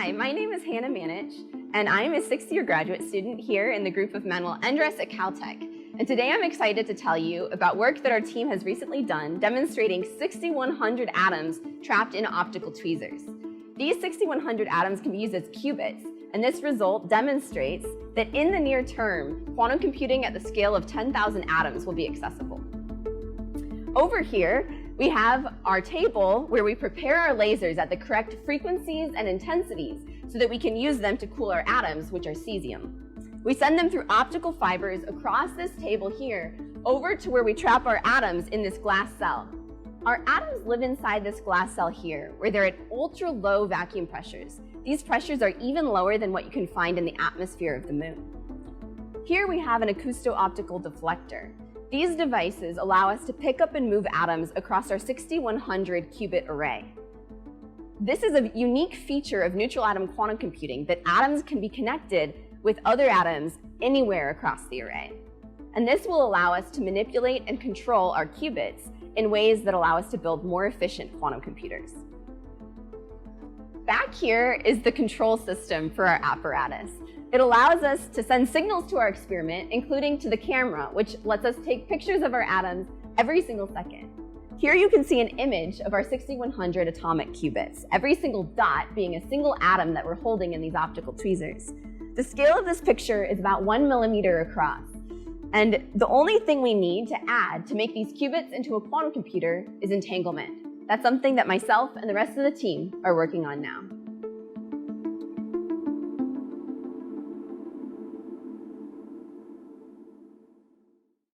Hi, my name is Hannah Manetsch, and I'm a sixth-year graduate student here in the group of Manuel Endres at Caltech. And today I'm excited to tell you about work that our team has recently done demonstrating 6,100 atoms trapped in optical tweezers. These 6,100 atoms can be used as qubits, and this result demonstrates that in the near term, quantum computing at the scale of 10,000 atoms will be accessible. Over here, we have our table where we prepare our lasers at the correct frequencies and intensities so that we can use them to cool our atoms, which are cesium. We send them through optical fibers across this table here over to where we trap our atoms in this glass cell. Our atoms live inside this glass cell here, where they're at ultra-low vacuum pressures. These pressures are even lower than what you can find in the atmosphere of the moon. Here we have an acousto-optical deflector. These devices allow us to pick up and move atoms across our 6,100 qubit array. This is a unique feature of neutral atom quantum computing, that atoms can be connected with other atoms anywhere across the array. And this will allow us to manipulate and control our qubits in ways that allow us to build more efficient quantum computers. Back here is the control system for our apparatus. It allows us to send signals to our experiment, including to the camera, which lets us take pictures of our atoms every single second. Here you can see an image of our 6,100 atomic qubits, every single dot being a single atom that we're holding in these optical tweezers. The scale of this picture is about 1 millimeter across. And the only thing we need to add to make these qubits into a quantum computer is entanglement. That's something that myself and the rest of the team are working on now.